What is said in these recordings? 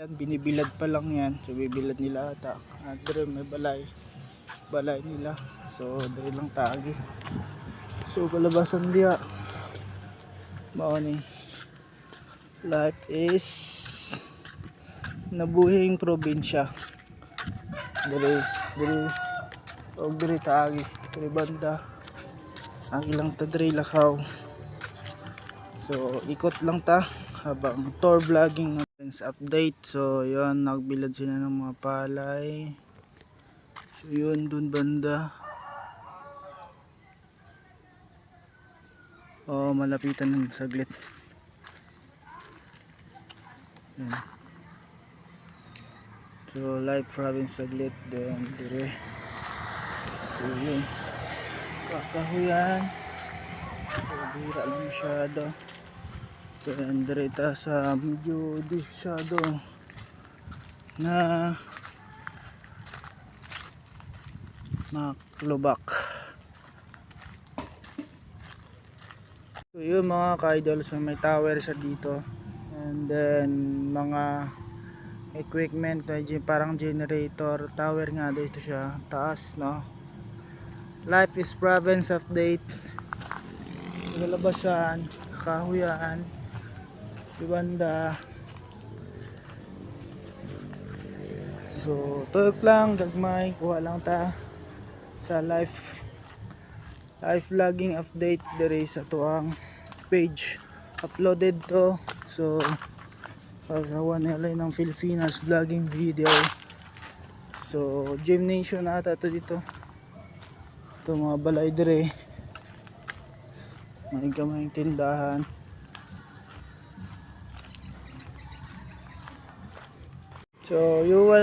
Yan, binibilad pa lang yan. So bibilad nila ata. Dire may balay nila. So dire lang tagi. So kalabasan dia. Mao ni. Life is nabuhing probinsya. Dire og dire tagi. Dire banda. Agi lang ta dire lakaw. So ikot lang ta habang tour vlogging update. So yun, nagbilad sila ng mga palay. So yun, dun banda. Oh, malapitan ng saglit. Yan. So live province saglit. Then dire. So yun, kakahuyan. So bira lang masyado. Then dire ta sa medyo disyado na maklubak. So yun mga ka-idol, so may tower sa dito, and then mga equipment, parang generator tower nga dito siya taas, no. Life is province update. Lalabasan, kahuyan, banda. So tuyok lang, gagmay, kuha lang ta sa live vlogging update dire sa tuang page. Uploaded to. So kagawa nila ng Pilipinas vlogging video. So gymnasium na ata to dito. Ito mga balay dire. May kamayang tindahan. So yung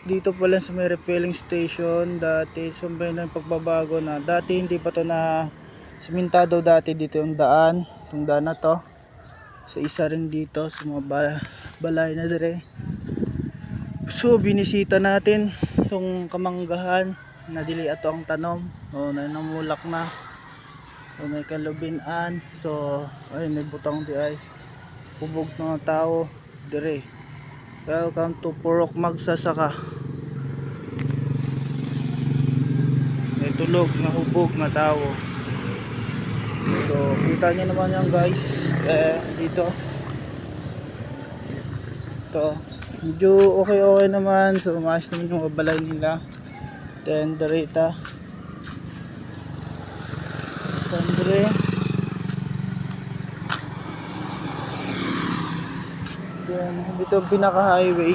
dito pala sa may refilling station dati, so may nang pagbabago na. Dati hindi pa to na simentado, dati dito yung daan, itong daan na to. So isa rin dito sa mga balay na dire. So binisita natin itong kamanggahan na dili ato ang tanom. O na namulak na. So may kalubinan. So ay may butang di ay hubog ng tao dire. Welcome to Purok Magsasaka. May tulog na hubog na tao. So kita nyo naman yan guys. Dito ito medyo okay naman. So maayos naman yung balay nila. Then darita Sandre. Then dito pinaka highway.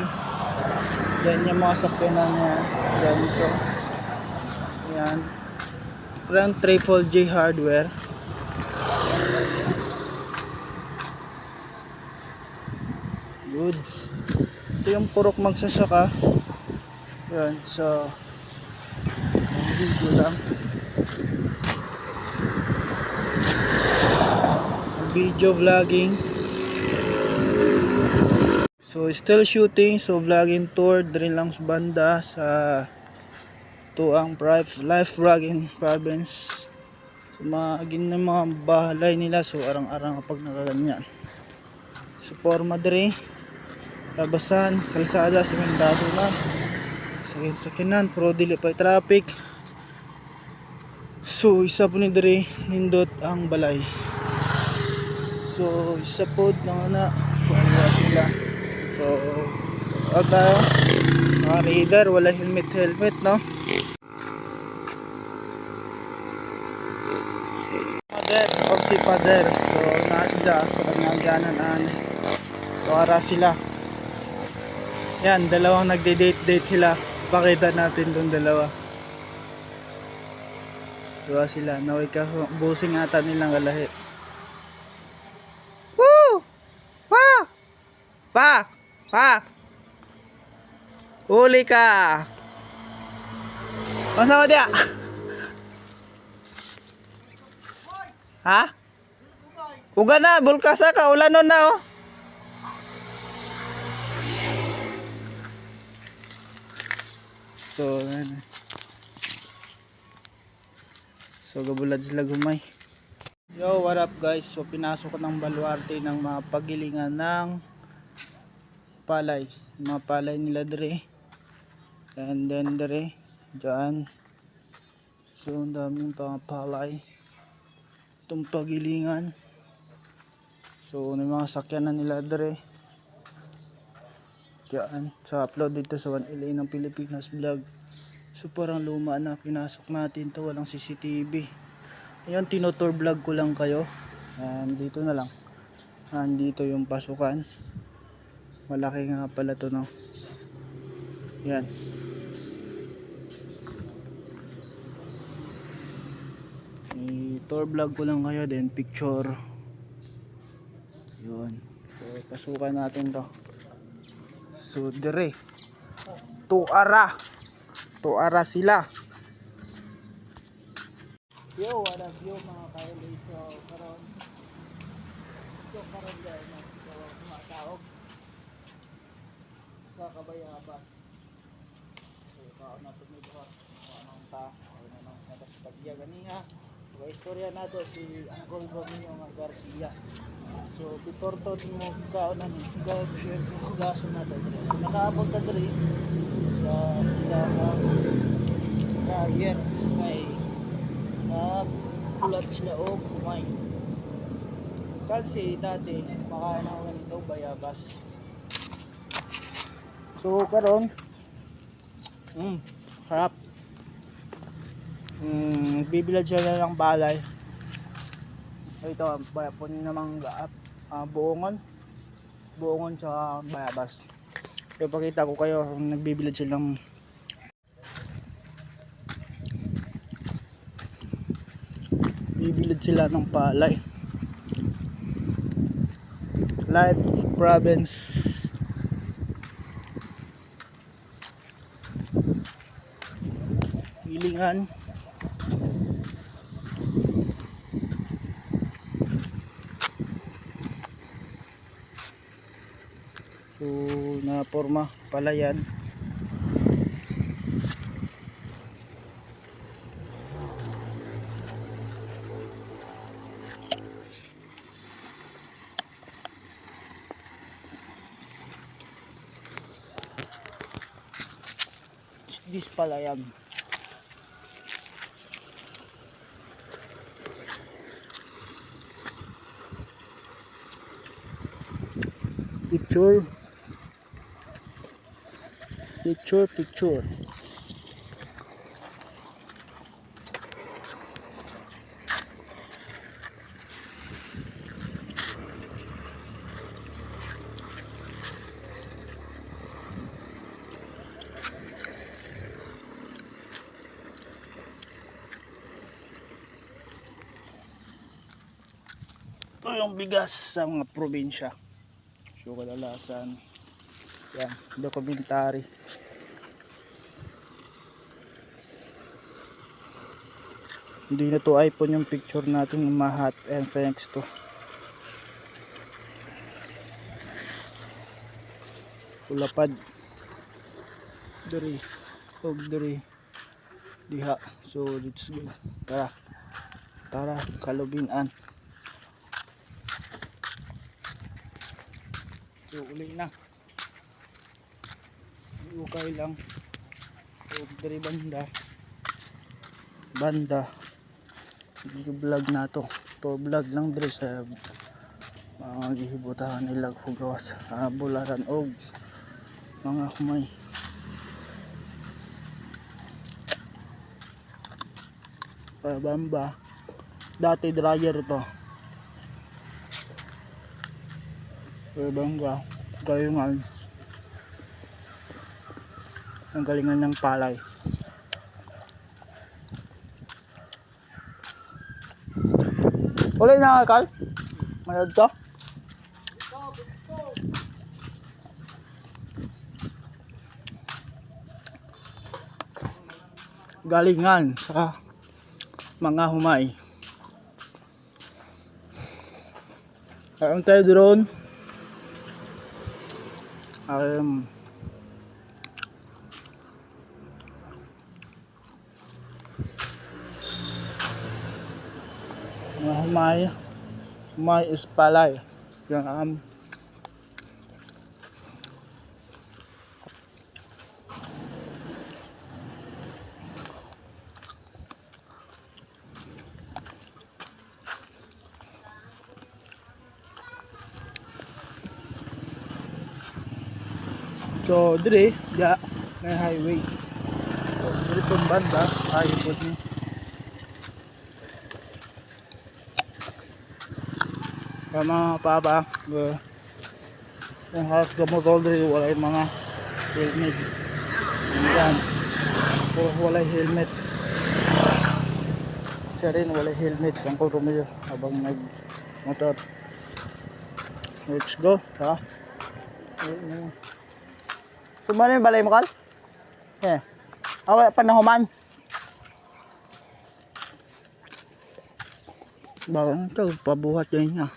Yan yung mga sakyanan niya. Ganito. Yan. Brand Triple J Hardware. Goods. Ito yung Purok Magsasaka. Yan. So video lang. Video vlogging. So still shooting. So vlogging tour din lang sa banda sa tuang live vlogging province. So maging ng mga bahalay nila. So arang-arang kapag nakaganyan. So forma dire. Labasan, kalsada, semendado na. Sakinan, pero dili pa traffic. So isa po ni dire nindot ang balay. So isa po na nila. So tayo mga rider, wala helmet no. Si Father, so nasa sa kanyang ganan. So ara sila. Yan, dalawang nagde-date sila. Pakita natin dun dalawa. Tuwa sila. Naway ka busing ata nilang galahi. Woo! Pa! Uli ka! Masama dia? Ha? Uga na, bulkasa ka, ulanon na oh. So gabulad sila gumay. Yo, what up guys? So pinasok ko ng baluarte ng mga pagilingan ng palay. mga palay nila dire, and then dire dyan. So ang daming mga palay itong pagilingan. So may mga sakyanan nila dire dyan. Sa upload dito sa 1LA ng Pilipinas Vlog. So parang luma na, pinasok natin to, walang CCTV. Ayun, tinotour vlog ko lang kayo. And dito na lang, andito yung pasukan. Malaki nga pala to, no. Yan. I-tour vlog ko lang kayo, then picture. Yun. So pasukan natin to. So dire tuara sila. Yo, what up yo mga kailay. So karon guys na so kumataog sa Kabayabas. So kaon na tud medyo anong ta ano nang natas pagya ganiha. So istorya nato si Uncle Romeo nga Garcia. So before to mo kaon na ni share ko gaso nato. So nakaabot ta diri sa carrier may pulat sila o kumay. Kasi dati makain ako ganito bayabas. So karon harap bibilad siya ng balay. Ito bayapon namang buongon sa bayabas. So pakita ko kayo kung nagbibilad silang bibilad sila ng palay. Life province. Hilingan. So na forma palayan. This palayan. Picture. Ito yung bigas sa mga probinsya. So kadalasan yan, dokumentary. Hindi na to iPhone yung picture natin mahat, and thanks to ulapad diri og diri diha. So let's go, tara kalubinan. So uli na ukay lang og diri banda vlog na to vlog lang diri sa mga gihibutahan nila hugawas bularan og mga humay. Bamba dati dryer to. Bamba gayungan ang galingan ng palay. Uli na Carl? Mayroon to? Galingan sa mga humay. Ayun tayo drone. Mga humay is palay. Yan So dire ya may highway. So dire pun banda ay pud ni. Mga papa, yung harap ka motor dire wala yung mga helmet. Yan. Puro wala helmet. Siya rin wala helmet sa Romeo habang nag motor. Let's go, ha? Sumali yung balay mo, Kal? Eh. Awa, panahuman. Bago ito, pabuhat yun niya.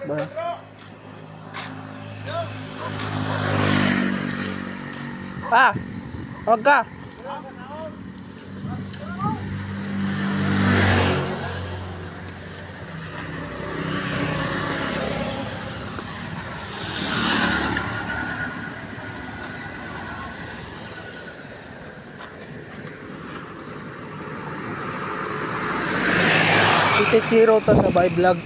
Ba? Ah! Huwag ka! Itikiro to sa by vlog.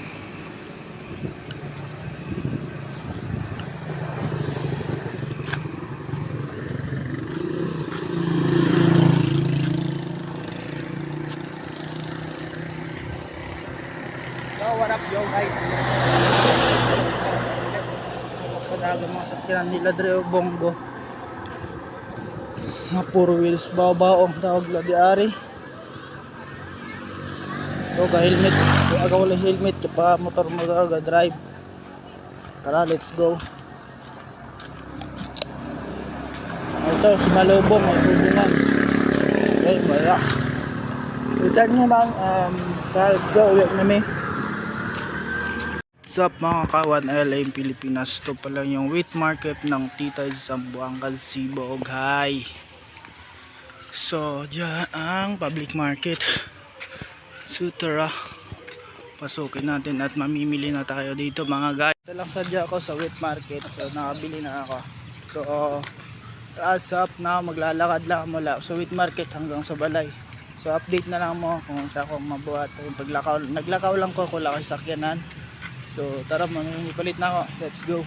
So what up yo guys? Padaga mga sakyan nila Dre Bongo. Na puro wheels bao-bao ang tawag la di ari. So ka helmet, aga wala helmet pa motor mo aga drive. Tara, let's go. Ito si Malubong ay hubungan. Okay, wala. Utan nyo bang go uwi kami. What's up mga kawan, LA Pilipinas. Ito pa lang yung wheat market ng Tita Zamboanga Cebu. Hi. So dyan ang public market. So tara, pasukin natin at mamimili na tayo dito mga guys. Ito lang sadya ako sa wheat market. So nakabili na ako. So as up na maglalakad lang mula sa wheat market hanggang sa balay. So update na lang mo kung siya akong mabuhat yung paglakaw. Naglakaw lang ko kung laki sakyanan. So tara, mamipalit na ako. Let's go.